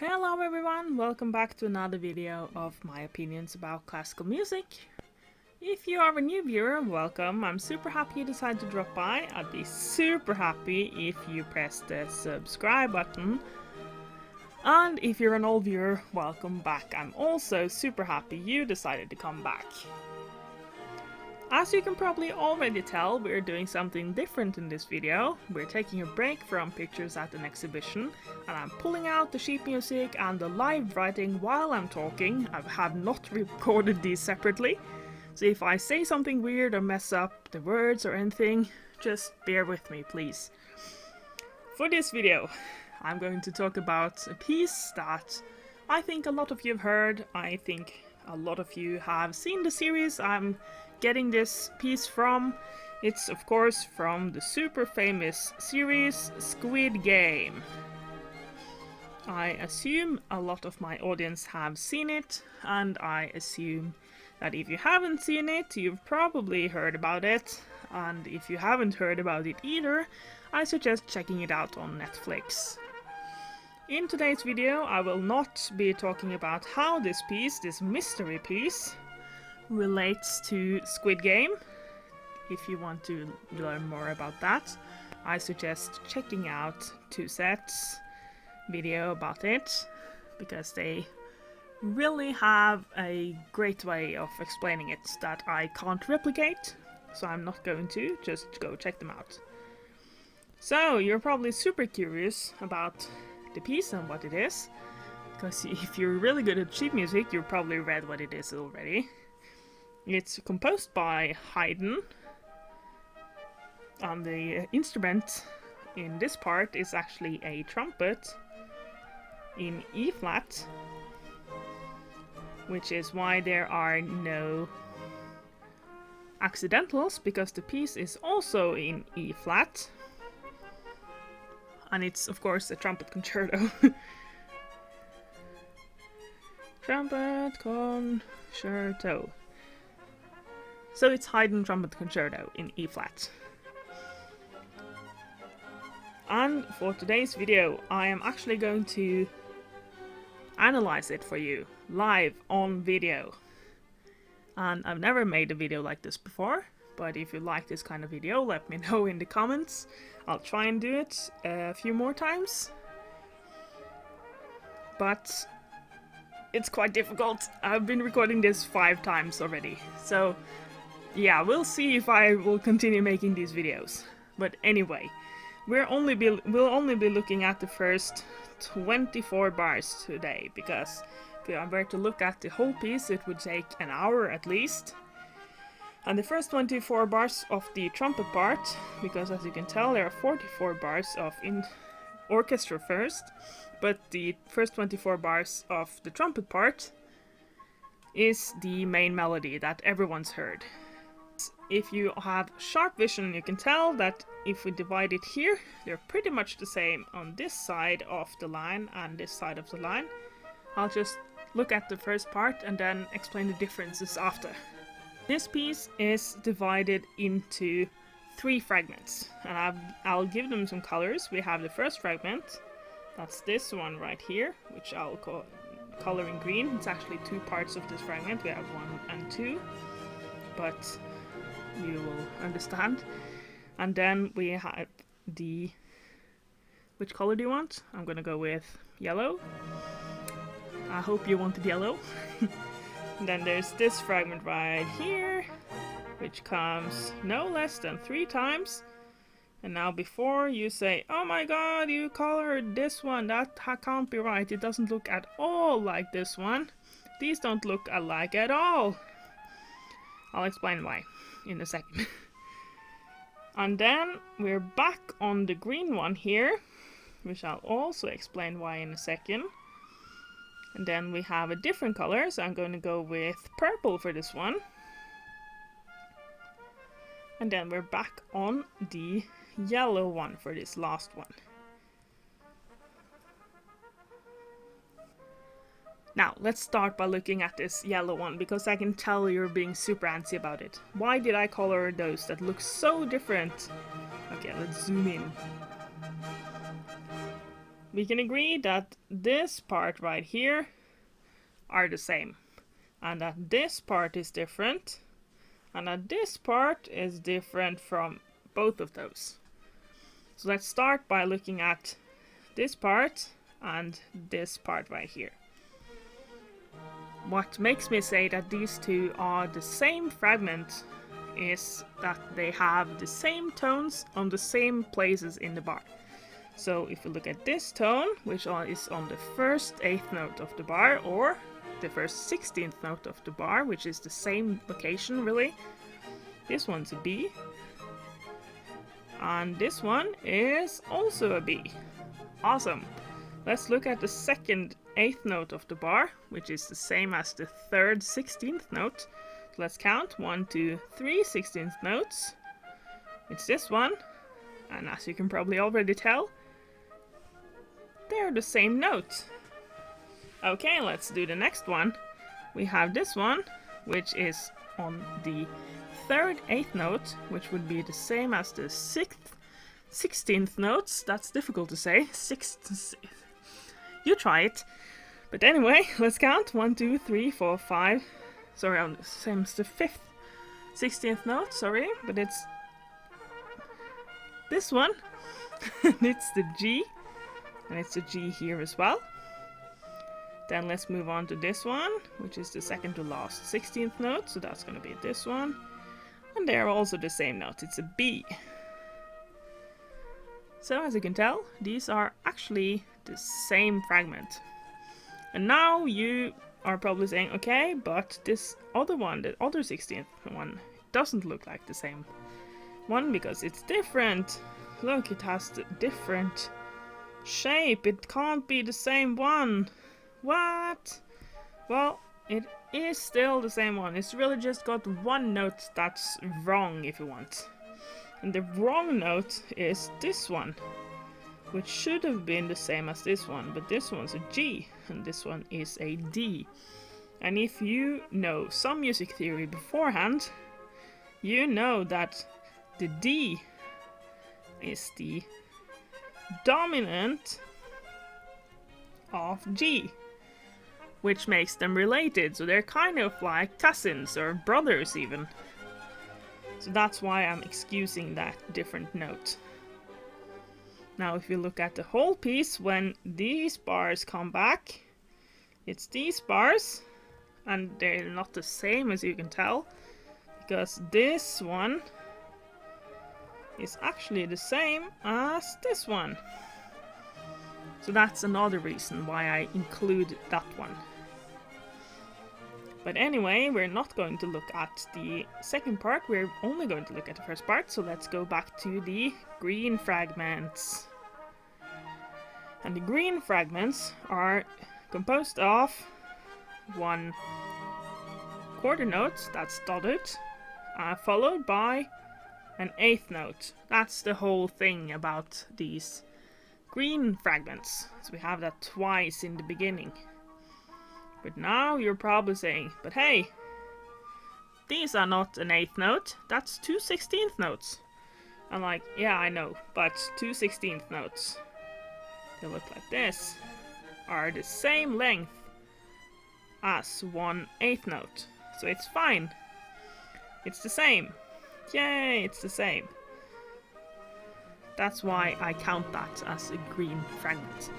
Hello everyone, welcome back to another video of my opinions about classical music. If you are a new viewer, welcome. I'm super happy you decided to drop by. I'd be super happy if you press the subscribe button. And if you're an old viewer, welcome back. I'm also super happy you decided to come back. As you can probably already tell, we're doing something different in this video. We're taking a break from pictures at an exhibition, and I'm pulling out the sheet music and the live writing while I'm talking. I have not recorded these separately, so if I say something weird or mess up the words or anything, just bear with me, please. For this video, I'm going to talk about a piece that I think a lot of you have heard. I think a lot of you have seen the series I'm getting this piece from. It's of course from the super famous series Squid Game. I assume a lot of my audience have seen it, and I assume that if you haven't seen it, you've probably heard about it, and if you haven't heard about it either, I suggest checking it out on Netflix. In today's video, I will not be talking about how this piece, this mystery piece, relates to Squid Game. If you want to learn more about that, I suggest checking out Two Sets video about it, because they really have a great way of explaining it that I can't replicate, so I'm not going to. Just go check them out. So you're probably super curious about the piece and what it is, because if you're really good at sheet music, you've probably read what it is already. It's composed by Haydn, and the instrument in this part is actually a trumpet in E flat, which is why there are no accidentals, because the piece is also in E flat, and it's of course a trumpet concerto. Trumpet concerto. So it's Haydn Trumpet Concerto in E flat. And for today's video, I am actually going to analyze it for you, live on video. And I've never made a video like this before, but if you like this kind of video, let me know in the comments. I'll try and do it a few more times. But it's quite difficult. I've been recording this 5 times already, so yeah, we'll see if I will continue making these videos. But anyway, we'll only be looking at the first 24 bars today, because if I were to look at the whole piece, it would take an hour at least. And the first 24 bars of the trumpet part, because as you can tell there are 44 bars of orchestra first, but the first 24 bars of the trumpet part is the main melody that everyone's heard. If you have sharp vision, you can tell that if we divide it here, they're pretty much the same on this side of the line and this side of the line. I'll just look at the first part and then explain the differences after. This piece is divided into 3 fragments, and I'll give them some colors. We have the first fragment, that's this one right here, which I'll color in green. It's actually 2 parts of this fragment. We have 1 and 2, but you will understand. And then we have the... which color do you want? I'm gonna go with yellow. I hope you wanted yellow. And then there's this fragment right here, which comes no less than 3 times. And now before you say, oh my god, you colored this one, that can't be right, it doesn't look at all like this one. These don't look alike at all. I'll explain why in a second. And then we're back on the green one here, which I'll also explain why in a second. And then we have a different color, so I'm going to go with purple for this one. And then we're back on the yellow one for this last one. Now, let's start by looking at this yellow one, because I can tell you're being super antsy about it. Why did I color those that look so different? Okay, let's zoom in. we can agree that this part right here are the same, and that this part is different, and that this part is different from both of those. So let's start by looking at this part and this part right here. What makes me say that these two are the same fragment is that they have the same tones on the same places in the bar. So if you look at this tone, which is on the first 8th note of the bar, or the first 16th note of the bar, which is the same location really. This one's a B. And this one is also a B. Awesome. Let's look at the second 8th note of the bar, which is the same as the third 16th note. So let's count 1, 2, 3 16th notes. It's this one. And as you can probably already tell, they're the same note. Okay, let's do the next one. We have this one, which is on the third 8th note, which would be the same as the 16th notes. That's difficult to say. You try it. But anyway, let's count. 1, 2, 3, 4, 5. Sorry, on the same as the 5th 16th note, sorry, but it's this one. It's the G. And it's a G here as well. Then let's move on to this one, which is the second to last 16th note. So that's going to be this one. And they're also the same note. It's a B. So as you can tell, these are actually the same fragment. And now you are probably saying, okay, but this other one, the other 16th one, doesn't look like the same one because it's different. Look, it has the different shape. It can't be the same one. What? Well, it is still the same one. It's really just got one note that's wrong, if you want. And the wrong note is this one, which should have been the same as this one, but this one's a G, and this one is a D. And if you know some music theory beforehand, you know that the D is the dominant of G, which makes them related, so they're kind of like cousins or brothers even. So that's why I'm excusing that different note. Now if you look at the whole piece, when these bars come back, it's these bars, and they're not the same as you can tell, because this one is actually the same as this one. So that's another reason why I include that one. But anyway, we're not going to look at the second part, we're only going to look at the first part, so let's go back to the green fragments. And the green fragments are composed of one quarter note, that's dotted, followed by an 8th note. That's the whole thing about these green fragments. So we have that twice in the beginning. But now you're probably saying, but hey, these are not an 8th note, that's 2 16th notes. I'm like, yeah, I know, but 2 16th notes, they look like this, are the same length as 1 8th note. So it's fine. It's the same. Yay, it's the same. That's why I count that as a green fragment.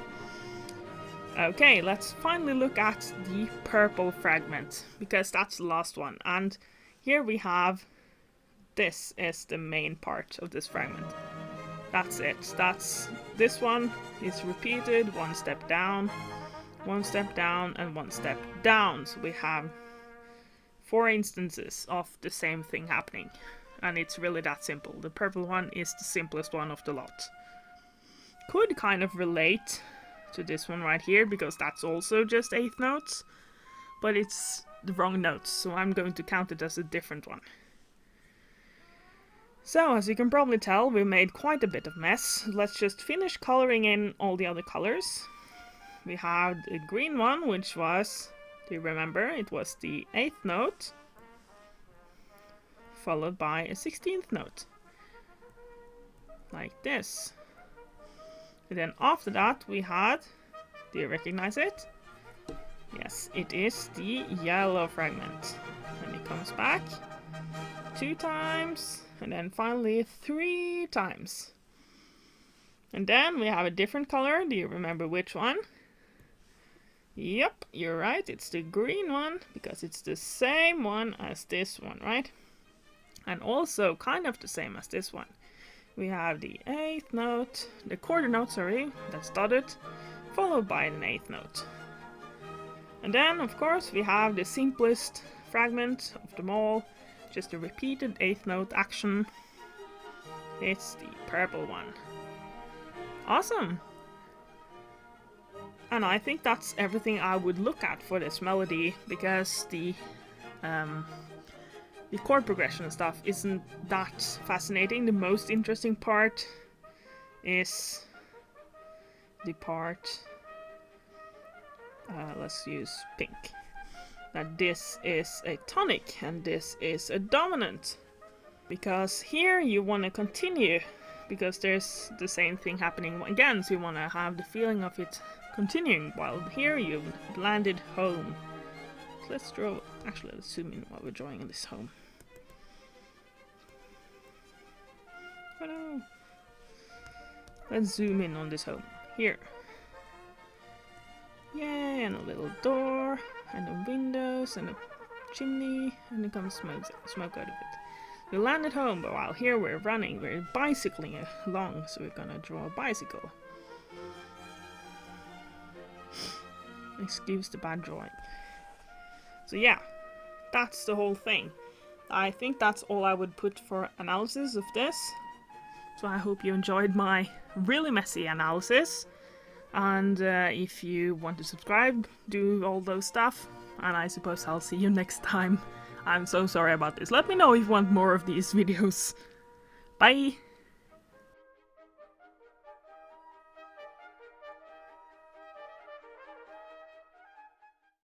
Okay, let's finally look at the purple fragment, because that's the last one. And here we have, this is the main part of this fragment. That's it. This one is repeated, 1 step down, 1 step down, and 1 step down. So we have 4 instances of the same thing happening. And it's really that simple. The purple one is the simplest one of the lot. Could kind of relate to this one right here, because that's also just 8th notes, but it's the wrong notes, so I'm going to count it as a different one. So, as you can probably tell, we made quite a bit of mess. Let's just finish coloring in all the other colors. We have the green one, which was, do you remember, it was the 8th note, followed by a 16th note, like this. And then after that we had, do you recognize it? Yes, it is the yellow fragment. And it comes back 2 times, and then finally 3 times. And then we have a different color. Do you remember which one? Yep, you're right, it's the green one, because it's the same one as this one, right? And also kind of the same as this one. We have the 8th note, the quarter note, sorry, that's dotted, followed by an 8th note. And then, of course, we have the simplest fragment of them all, just a repeated 8th note action. It's the purple one. Awesome! And I think that's everything I would look at for this melody, because the chord progression and stuff isn't that fascinating. The most interesting part is the part, let's use pink, that this is a tonic and this is a dominant, because here you want to continue, because there's the same thing happening again, so you want to have the feeling of it continuing, while here you've landed home. So let's draw, actually let's zoom in while we're drawing this home. Oh no. Let's zoom in on this home. Here. Yay, and a little door, and the windows, and a chimney, and it comes smoke out of it. We landed home, but while here we're running, we're bicycling along, so we're gonna draw a bicycle. Excuse the bad drawing. So yeah, that's the whole thing. I think that's all I would put for analysis of this. So I hope you enjoyed my really messy analysis. And if you want to subscribe, do all those stuff. And I suppose I'll see you next time. I'm so sorry about this. Let me know if you want more of these videos. Bye!